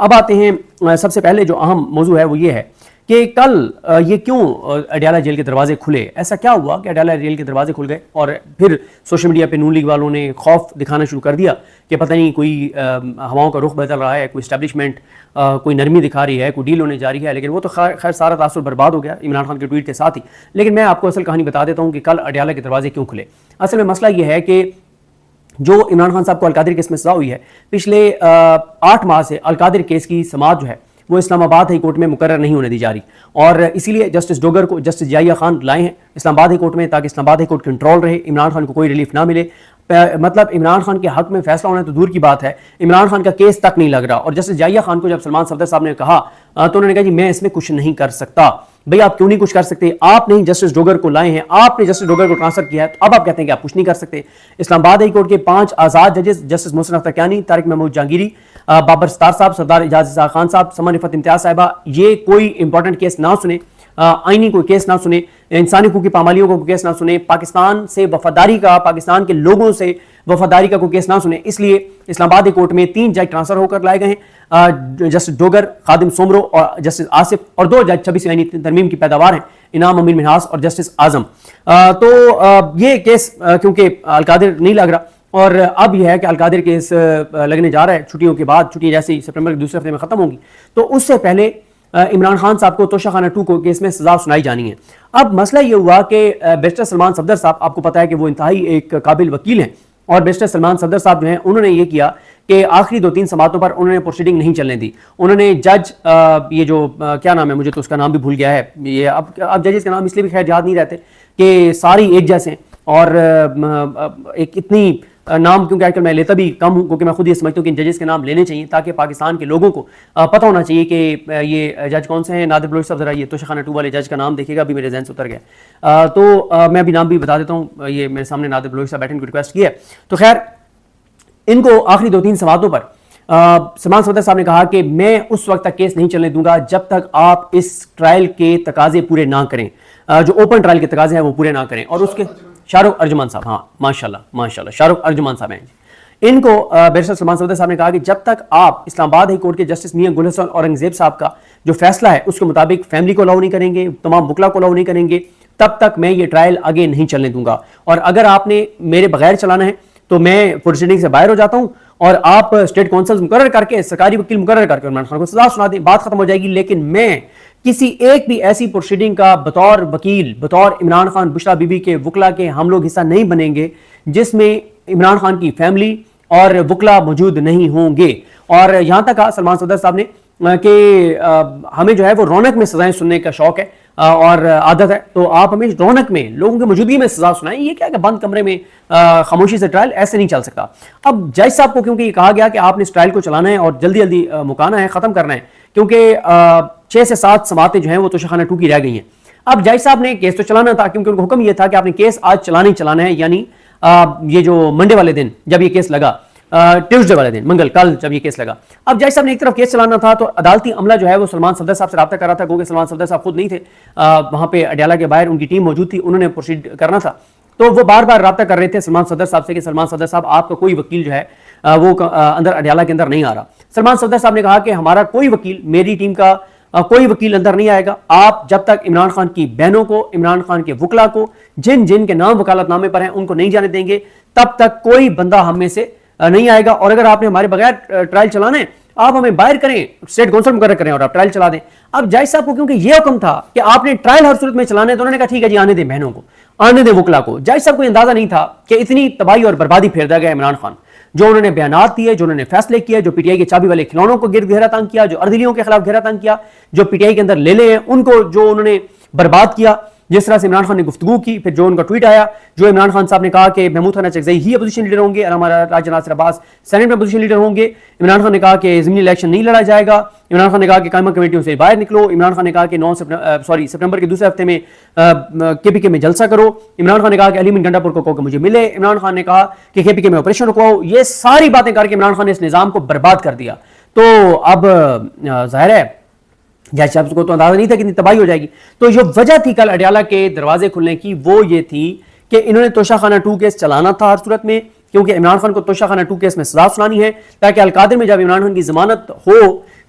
اب آتے ہیں سب سے پہلے جو اہم موضوع ہے وہ یہ ہے کہ کل یہ کیوں اڈیالہ جیل کے دروازے کھلے، ایسا کیا ہوا کہ اڈیالہ جیل کے دروازے کھل گئے اور پھر سوشل میڈیا پہ نون لیگ والوں نے خوف دکھانا شروع کر دیا کہ پتہ نہیں کوئی ہواؤں کا رخ بدل رہا ہے، کوئی اسٹیبلشمنٹ کوئی نرمی دکھا رہی ہے، کوئی ڈیل ہونے جا رہی ہے. لیکن وہ تو خیر سارا تاثر برباد ہو گیا عمران خان کے ٹویٹ کے ساتھ ہی. لیکن میں آپ کو اصل کہانی بتا دیتا ہوں کہ کل اڈیالہ کے دروازے کیوں کھلے. اصل میں مسئلہ یہ ہے کہ جو عمران خان صاحب کو القادری کیس میں سزا ہوئی ہے، پچھلے 8 ماہ سے القادری کیس کی سماعت جو ہے وہ اسلام آباد ہائی کورٹ میں مقرر نہیں ہونے دی جا رہی، اور اسی لیے جسٹس ڈوگر کو جسٹس ضیاء خان لائے ہیں اسلام آباد ہائی کورٹ میں تاکہ اسلام آباد ہائی کورٹ کنٹرول رہے، عمران خان کو کوئی ریلیف نہ ملے. مطلب عمران خان کے حق میں فیصلہ ہونا تو دور کی بات ہے، عمران خان کا کیس تک نہیں لگ رہا. اور جسٹس ضیاء خان کو جب سلمان صفدر صاحب نے کہا تو انہوں نے کہا جی میں اس میں کچھ نہیں کر سکتا. بھئی آپ کیوں نہیں کچھ کر سکتے؟ آپ نے جسٹس ڈوگر کو لائے ہیں، آپ نے جسٹس ڈوگر کو ٹرانسفر کیا ہے، تو اب آپ کہتے ہیں کہ آپ کچھ نہیں کر سکتے. اسلام آباد ہائی کورٹ کے 5 آزاد ججز جسٹس محسن اختر کیانی، طارق محمود جہانگیری، بابر ستار صاحب، سردار اعجاز اسحاق خان صاحب، سمن رفعت امتیاز صاحبہ، یہ کوئی امپورٹنٹ کیس نہ سنے، آئینی کوئی کیس نہ سنے، انسانی حقوق کی پامالیوں کو کوئی کیس نہ سنے، پاکستان سے وفاداری کا، پاکستان کے لوگوں سے وفاداری کا کوئی کیس نہ سنے. اس لیے اسلام آباد کورٹ میں 3 جج ٹرانسفر ہو کر لائے گئے ہیں، جسٹس ڈوگر، خادم سومرو اور جسٹس آصف، اور 2 جج 26 یعنی ترمیم کی پیداوار ہیں، انعام امین منہاس اور جسٹس اعظم. تو یہ کیس کیونکہ القادر نہیں لگ رہا، اور اب یہ ہے کہ القادر کیس لگنے جا رہا ہے چھٹیوں کے بعد، چھٹیاں جیسے سپٹمبر کے دوسرے ہفتے میں ختم ہوں گی، تو اس سے پہلے عمران خان صاحب کو توشہ خانہ 2 کو کیس میں سزا سنائی جانی ہے. اب مسئلہ یہ ہوا کہ بیرسٹر سلمان صفدر صاحب، آپ کو پتا ہے کہ وہ انتہائی ایک قابل وکیل ہیں، اور بیرسٹر سلمان صفدر صاحب جو ہیں انہوں نے یہ کیا کہ آخری 2-3 سماعتوں پر انہوں نے پروسیڈنگ نہیں چلنے دی. انہوں نے جج یہ جو کیا نام ہے، مجھے تو اس کا نام بھی بھول گیا ہے، یہ اب ججز کے نام اس لیے بھی خیر یاد نہیں رہتے کہ ساری ایک جیسے ہیں، اور ایک اتنی نام کیونکہ آج کل میں لیتا بھی کم ہوں، کیونکہ میں خود یہ سمجھتا ہوں کہ ان ججز کے نام لینے چاہیے تاکہ پاکستان کے لوگوں کو پتہ ہونا چاہیے کہ یہ جج کون سے ہیں. نادر بلوچ صاحب، ذرا یہ توشہ خانہ 2 والے جج کا نام دیکھیے گا، ابھی میرے ذہن سے اتر گیا، تو میں ابھی نام بھی بتا دیتا ہوں، یہ میرے سامنے نادر بلوچ صاحب بیٹھے، ان کو ریکویسٹ کی ہے. تو خیر ان کو آخری 2-3 سماعتوں پر سلمان صفدر صاحب نے کہا کہ میں اس وقت تک کیس نہیں چلنے دوں گا جب تک آپ اس ٹرائل کے تقاضے پورے نہ کریں، جو اوپن ٹرائل کے تقاضے ہیں وہ پورے نہ کریں. اور اس کے شاہ رخ ارجمان صاحب، ہاں ماشاءاللہ شاہ رخ ارجمان صاحب ہیں، ان کو بیرسٹر سلمان صفدر صاحب نے کہا کہ جب تک آپ اسلام آباد ہائی کورٹ کے جسٹس میاں گل حسن اورنگزیب صاحب کا جو فیصلہ ہے اس کے مطابق فیملی کو الاؤ نہیں کریں گے، تمام وکلا کو الاؤ نہیں کریں گے، تب تک میں یہ ٹرائل آگے نہیں چلنے دوں گا. اور اگر آپ نے میرے بغیر چلانا ہے تو میں پروسیڈنگ سے باہر ہو جاتا ہوں، اور آپ اسٹیٹ کونسل مقرر کر کے، سرکاری وکیل مقرر کر کے عمران خان کو سزا سنا دیں، بات ختم ہو جائے گی. لیکن میں کسی ایک بھی ایسی پروسیڈنگ کا بطور وکیل، بطور عمران خان بشرا بی بی کے وکلا کے ہم لوگ حصہ نہیں بنیں گے جس میں عمران خان کی فیملی اور وکلا موجود نہیں ہوں گے. اور یہاں تک کہا سلمان صفدر صاحب نے کہ ہمیں جو ہے وہ رونق میں سزائیں سننے کا شوق ہے اور عادت ہے، تو آپ ہمیں رونق میں لوگوں کی موجودگی میں سزا سنائیں. یہ کیا کہ بند کمرے میں خاموشی سے ٹرائل ایسے نہیں چل سکتا. اب جج صاحب کو کیونکہ یہ کہا گیا کہ آپ نے اس ٹرائل کو چلانا ہے اور جلدی جلدی مکانا ہے، ختم کرنا ہے، کیونکہ 6 سے 7 سماعتیں جو ہیں وہ توشہ خانہ 2 کی رہ گئی ہیں. اب جج صاحب نے کیس تو چلانا تھا، کیونکہ ان کو حکم یہ تھا کہ آپ نے کیس آج چلانا ہی چلانا ہے، یعنی یہ جو منڈے والے دن جب یہ کیس لگا، ٹیوزڈے والے دن منگل کل جب یہ کیس لگا. اب جج صاحب نے ایک طرف کیس چلانا تھا تو عدالتی عملہ جو ہے وہ سلمان صفدر صاحب سے رابطہ کر رہا تھا، کیونکہ سلمان صفدر صاحب خود نہیں تھے وہاں پہ اڈیالہ کے باہر، ان کی ٹیم موجود تھی، انہوں نے پروسیڈ کرنا تھا. تو وہ بار بار رابطہ کر رہے تھے سلمان صفدر صاحب سے کہ سلمان صفدر صاحب آپ کا کوئی وکیل جو ہے وہ اندر اڈیالہ کے اندر نہیں آ رہا. سلمان صفدر صاحب نے کہا کہ ہمارا کوئی وکیل، میری ٹیم کا کوئی وکیل اندر نہیں آئے گا، آپ جب تک عمران خان کی بہنوں کو، عمران خان کے وکلا کو، جن کے نام وکالت نامے پر ہیں ان کو نہیں جانے دیں گے، تب تک کوئی بندہ ہم میں سے نہیں آئے گا. اور اگر آپ نے ہمارے بغیر ٹرائل چلانا ہے آپ ہمیں باہر کریں، اسٹیٹ کونسل مقرر کریں اور آپ ٹرائل چلا دیں. اب جج صاحب کو کیونکہ یہ حکم تھا کہ آپ نے ٹرائل ہر صورت میں چلانا ہے، تو انہوں نے کہا ٹھیک ہے جی آنے دیں بہنوں کو، آنے دیں وکلا کو. جج صاحب کو اندازہ نہیں تھا کہ اتنی تباہی اور بربادی پھیر دیا گیا عمران خان. جو انہوں نے بیانات دیے، جو انہوں نے فیصلے کیے، جو پی ٹی آئی کے چابی والے کھلونوں کو گرد گھیرا تنگ کیا، جو اردلیوں کے خلاف گھیرا تنگ کیا، جو پی ٹی آئی کے اندر لے لے ہیں ان کو جو انہوں نے برباد کیا، جس طرح سے عمران خان نے گفتگو کی، پھر جو ان کا ٹویٹ آیا، جو عمران خان صاحب نے کہا کہ محمود خان چکزئی ہی اپوزیشن لیڈر ہوں گے اور ہمارا راجہ ناصر عباس سینیٹ میں اپوزیشن لیڈر ہوں گے. عمران خان نے کہا کہ ضمنی الیکشن نہیں لڑا جائے گا. عمران خان نے کہا کہ قائمہ کمیٹیوں سے باہر نکلو. عمران خان نے کہا کہ سپٹمبر کے دوسرے ہفتے میں کے پی کے میں جلسہ کرو. عمران خان نے کہا کہ علی گنڈا پور کو مجھے ملے. عمران خان نے کہا کہ کے پی کے میں آپریشن رکواؤ. یہ ساری باتیں کر کے عمران خان نے اس نظام کو برباد کر دیا. تو اب ظاہر ہے جج صاحب کو تو اندازہ نہیں تھا کتنی تباہی ہو جائے گی. تو جو وجہ تھی کل اڈیالہ کے دروازے کھلنے کی وہ یہ تھی کہ انہوں نے توشہ خانہ 2 کیس چلانا تھا ہر صورت میں، کیونکہ عمران خان کو توشہ خانہ 2 کیس میں سزا سنانی ہے تاکہ القادر میں جب عمران خان کی ضمانت ہو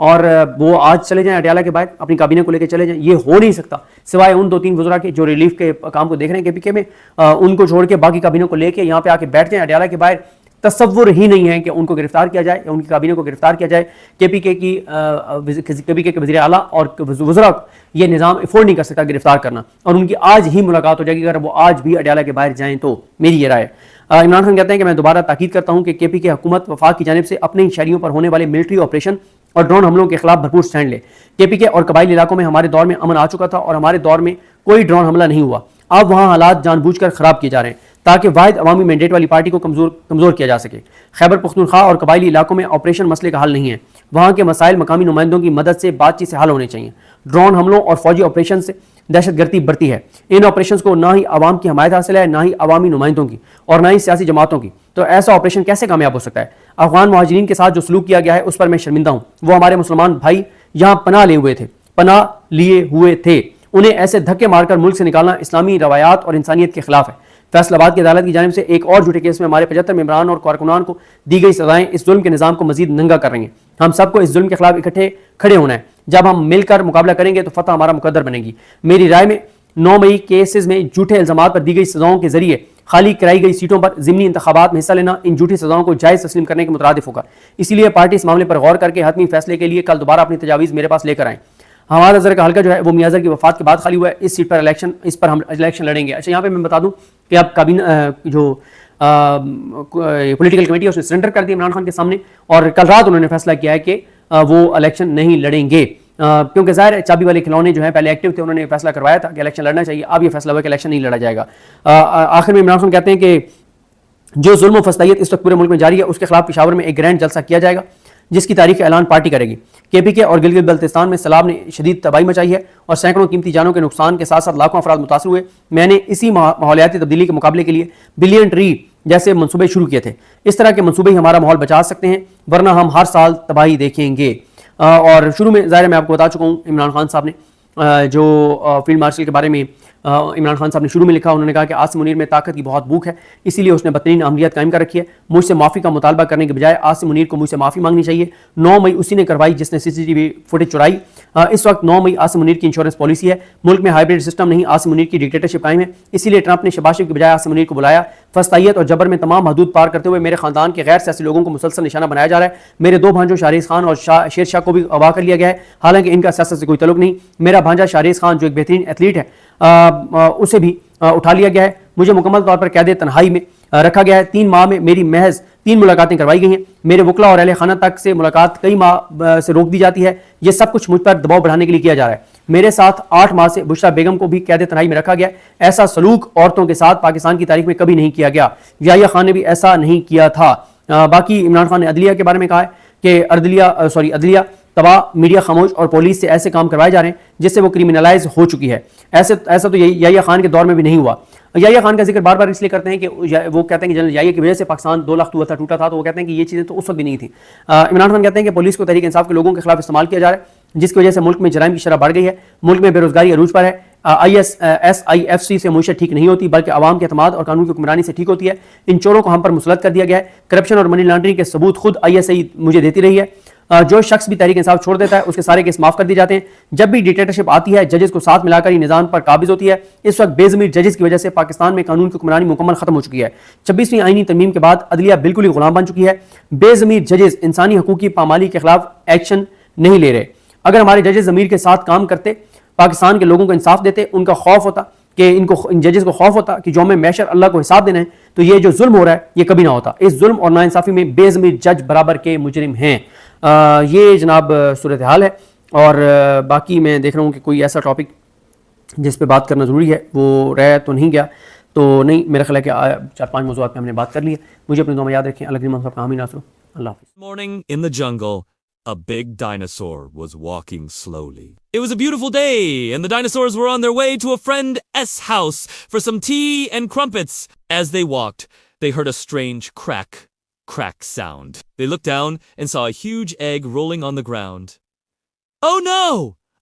اور وہ آج چلے جائیں اڈیالہ کے باہر اپنی کابینہ کو لے کے چلے جائیں. یہ ہو نہیں سکتا سوائے ان 2-3 وزراء کے جو ریلیف کے کام کو دیکھ رہے ہیں کے پی کے میں, ان کو چھوڑ کے باقی کابینوں کو لے کے یہاں پہ آ کے بیٹھ جائیں اڈیالہ کے باہر. تصور ہی نہیں ہے کہ ان کو گرفتار کیا جائے یا ان کی کابینہ کو گرفتار کیا جائے. کے پی کے کے وزیر اعلیٰ اور وزراء یہ نظام افورڈ نہیں کر سکتا گرفتار کرنا, اور ان کی آج ہی ملاقات ہو جائے گی اگر وہ آج بھی اڈیالہ کے باہر جائیں تو. میری یہ رائے. عمران خان کہتے ہیں کہ میں دوبارہ تاکید کرتا ہوں کہ کے پی کے حکومت وفاق کی جانب سے اپنے شہریوں پر ہونے والے ملٹری آپریشن اور ڈرون حملوں کے خلاف بھرپور سٹینڈ لے. کے پی کے اور قبائلی علاقوں میں ہمارے دور میں امن آ چکا تھا اور ہمارے دور میں کوئی ڈرون حملہ نہیں ہوا. اب وہاں حالات جان بوجھ کر خراب کیے جا رہے ہیں تاکہ واحد عوامی مینڈیٹ والی پارٹی کو کمزور کیا جا سکے. خیبر پختونخوا اور قبائلی علاقوں میں آپریشن مسئلے کا حل نہیں ہے. وہاں کے مسائل مقامی نمائندوں کی مدد سے بات چیت سے حل ہونے چاہیے. ڈرون حملوں اور فوجی آپریشن سے دہشت گردی بڑھتی ہے. ان آپریشنز کو نہ ہی عوام کی حمایت حاصل ہے, نہ ہی عوامی نمائندوں کی, اور نہ ہی سیاسی جماعتوں کی. تو ایسا آپریشن کیسے کامیاب ہو سکتا ہے؟ افغان مہاجرین کے ساتھ جو سلوک کیا گیا ہے اس پر میں شرمندہ ہوں. وہ ہمارے مسلمان بھائی یہاں پناہ لیے ہوئے تھے. انہیں ایسے دھکے مار کر ملک سے نکالنا اسلامی روایات اور انسانیت کے خلاف ہے. فیصل آباد کی عدالت کی جانب سے ایک اور جھوٹے کیس میں ہمارے 75 ممبران اور کارکنان کو دی گئی سزائیں اس ظلم کے نظام کو مزید ننگا کر رہی ہیں. ہم سب کو اس ظلم کے خلاف اکٹھے کھڑے ہونا ہے. جب ہم مل کر مقابلہ کریں گے تو فتح ہمارا مقدر بنے گی. میری رائے میں 9 مئی کیسز میں جھوٹے الزامات پر دی گئی سزاؤں کے ذریعے خالی کرائی گئی سیٹوں پر ضمنی انتخابات میں حصہ لینا ان جھوٹی سزاؤں کو جائز تسلیم کرنے کے مترادف ہوگا. اسی لیے پارٹی اس معاملے پر غور کر کے حتمی فیصلے کے لیے کل دوبارہ اپنی تجاویز میرے پاس لے کر آئیں. ہمارا نظر کا حلقہ جو ہے وہ میاں زر کی وفات کے بعد خالی ہوا ہے. اس سیٹ پر اس پر ہم الیکشن لڑیں گے. اچھا, یہاں پہ میں بتا دوں کہ اب کابینہ جو پولیٹیکل کمیٹی ہے اس نے سرنڈر کر دیا عمران خان کے سامنے, اور کل رات انہوں نے فیصلہ کیا ہے کہ وہ الیکشن نہیں لڑیں گے, کیونکہ ظاہر ہے چابی والے کھلونے جو ہیں پہلے ایکٹیو تھے, انہوں نے فیصلہ کروایا تھا کہ الیکشن لڑنا چاہیے. اب یہ فیصلہ ہوا کہ الیکشن نہیں لڑا جائے گا. آخر میں عمران خان کہتے ہیں کہ جو ظلم و فسطائیت اس وقت پورے ملک میں جاری ہے اس کے خلاف پشاور میں ایک گرینڈ جلسہ کیا جائے گا جس کی تاریخ کا اعلان پارٹی کرے گی. کے پی کے اور گلگت بلتستان میں سیلاب نے شدید تباہی مچائی ہے اور سینکڑوں قیمتی جانوں کے نقصان کے ساتھ ساتھ لاکھوں افراد متاثر ہوئے. میں نے اسی ماحولیاتی تبدیلی کے مقابلے کے لیے بلین ٹری جیسے منصوبے شروع کیے تھے. اس طرح کے منصوبے ہی ہمارا ماحول بچا سکتے ہیں, ورنہ ہم ہر سال تباہی دیکھیں گے. اور شروع میں ظاہر میں آپ کو بتا چکا ہوں عمران خان صاحب نے جو فیلڈ مارشل کے بارے میں عمران خان صاحب نے شروع میں لکھا, انہوں نے کہا کہ عاصم منیر میں طاقت کی بہت بھوک ہے, اسی لیے اس نے بدترین عملیات قائم کر رکھی ہے. مجھ سے معافی کا مطالبہ کرنے کے بجائے عاصم منیر کو مجھ سے معافی مانگنی چاہیے. 9 مئی اسی نے کروائی جس نے CCTV فوٹیج چرائی. اس وقت 9 مئی عاصم منیر کی انشورنس پالیسی ہے. ملک میں ہائیبریڈ سسٹم نہیں, عاصم منیر کی ڈکٹیٹرشپ قائم ہے. اسی لیے ٹرمپ نے شہباز شریف کے بجائے عاصم منیر کو بلایا. فسطائیت اور جبر میں تمام حدود پار کرتے ہوئے میرے خاندان کے غیر سیاسی لوگوں کو مسلسل نشانہ بنایا جا رہا ہے. میرے 2 بھانجوں شاہریز خان اور شیر شاہ کو بھی اغوا کر لیا گیا ہے, حالانکہ ان کا سیاست سے کوئی تعلق نہیں. میرا بھانجا شاہریز خان جو ایک بہترین ایتھلیٹ ہے اسے بھی اٹھا لیا گیا ہے. مجھے مکمل طور پر قید تنہائی میں رکھا گیا ہے. 3 ماہ میں میری محض 3 ملاقاتیں کروائی گئی ہیں. میرے وکلا اور اہل خانہ تک سے ملاقات کئی ماہ سے روک دی جاتی ہے. یہ سب کچھ مجھ پر دباؤ بڑھانے کے لیے کیا جا رہا ہے. میرے ساتھ 8 ماہ سے بشرا بیگم کو بھی قید تنہائی میں رکھا گیا. ایسا سلوک عورتوں کے ساتھ پاکستان کی تاریخ میں کبھی نہیں کیا گیا. یحییٰ خان نے بھی ایسا نہیں کیا تھا. باقی عمران خان نے عدلیہ کے بارے میں کہا ہے کہ عدلیہ تباہ, میڈیا خاموش اور پولیس سے ایسے کام کروائے جا رہے ہیں جس سے وہ کریمنلائز ہو چکی ہے. ایسا تو یحییٰ خان کے دور میں بھی نہیں ہوا. یحییٰ خان کا ذکر بار بار اس لیے کرتے ہیں کہ وہ کہتے ہیں کہ جنرل یحییٰ کی وجہ سے پاکستان 2 لاکھ ٹوٹا تھا, تو وہ کہتے ہیں کہ یہ چیزیں تو اس وقت بھی نہیں تھیں. عمران خان کہتے ہیں کہ پولیس کو تحریک انصاف کے لوگوں کے خلاف استعمال کیا جا رہا ہے جس کی وجہ سے ملک میں جرائم کی شرح بڑھ گئی ہے. ملک میں بے روزگاری عروج پر ہے. ISIFC سے معیشت ٹھیک نہیں ہوتی بلکہ عوام کے اعتماد اور قانون کی حکمرانی سے ٹھیک ہوتی ہے. ان چوروں کو ہم پر مسلط کر دیا گیا ہے. کرپشن اور منی لانڈرنگ کے ثبوت خود ISI مجھے دیتی رہی ہے. جو شخص بھی تحریک انصاف چھوڑ دیتا ہے اس کے سارے کیس معاف کر دیے جاتے ہیں. جب بھی ڈکٹیٹرشپ آتی ہے ججز کو ساتھ ملا کر ہی نظام پر قابض ہوتی ہے. اس وقت بے ضمیر ججز کی وجہ سے پاکستان میں قانون کی حکمرانی مکمل ختم ہو چکی ہے. 26ویں آئینی ترمیم کے بعد عدلیہ بالکل ہی غلام بن چکی ہے. بے ضمیر ججز انسانی حقوق کی پامالی کے خلاف ایکشن نہیں لے رہے. اگر ہمارے ججز ضمیر کے ساتھ کام کرتے, پاکستان کے لوگوں کو انصاف دیتے, ان کا خوف ہوتا کہ ان ججز کو خوف ہوتا کہ یوم محشر اللہ کو حساب دینا ہے, تو یہ جو ظلم ہو رہا ہے یہ کبھی نہ ہوتا. اس ظلم اور ناانصافی میں بے ضمیر جج برابر کے مجرم ہیں. یہ جناب صورتحال ہے. اور باقی میں دیکھ رہا ہوں کہ کوئی ایسا ٹاپک جس پہ بات کرنا ضروری ہے وہ رہ تو نہیں گیا, تو نہیں, میرا خیال ہے کہ 4-5 موضوعات پہ ہم نے بات کر لی ہے. مجھے اپنی دعا میں یاد رکھیں. اللہ کریم صاحب کا حامی ناصر. اللہ حافظ. Morning in the jungle, a big dinosaur was walking slowly. It was a beautiful day, and the dinosaurs were on their way to a friend S house for some tea and crumpets. As they walked, they heard a strange crack sound. They looked down and saw a huge egg rolling on the ground. Oh no!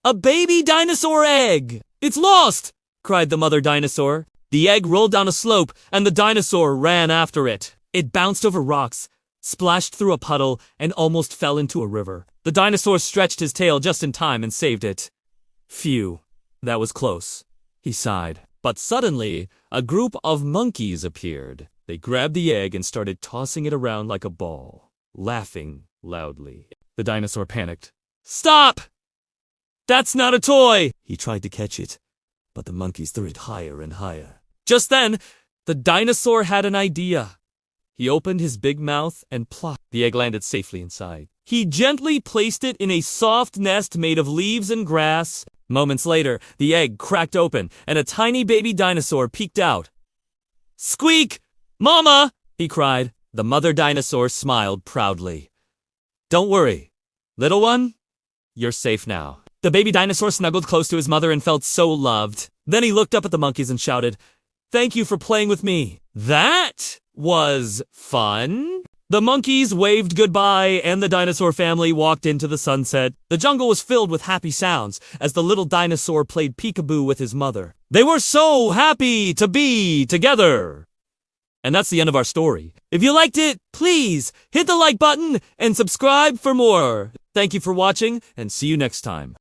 A baby dinosaur egg! It's lost! Cried the mother dinosaur. The egg rolled down a slope, and the dinosaur ran after it. It bounced over rocks, splashed through a puddle, and almost fell into a river. The dinosaur stretched his tail just in time and saved it. Phew, that was close. He sighed. But suddenly, a group of monkeys appeared. They grabbed the egg and started tossing it around like a ball, laughing loudly. The dinosaur panicked. Stop! That's not a toy! He tried to catch it, but the monkeys threw it higher and higher. Just then, the dinosaur had an idea. He opened his big mouth and plop. The egg landed safely inside. He gently placed it in a soft nest made of leaves and grass. Moments later, the egg cracked open and a tiny baby dinosaur peeked out. Squeak! Mama! He cried. The mother dinosaur smiled proudly. Don't worry, little one. You're safe now. The baby dinosaur snuggled close to his mother and felt so loved. Then he looked up at the monkeys and shouted, Thank you for playing with me. That was fun. The monkeys waved goodbye and the dinosaur family walked into the sunset. The jungle was filled with happy sounds as the little dinosaur played peekaboo with his mother. They were so happy to be together. And that's the end of our story. If you liked it, please hit the like button and subscribe for more. Thank you for watching and see you next time.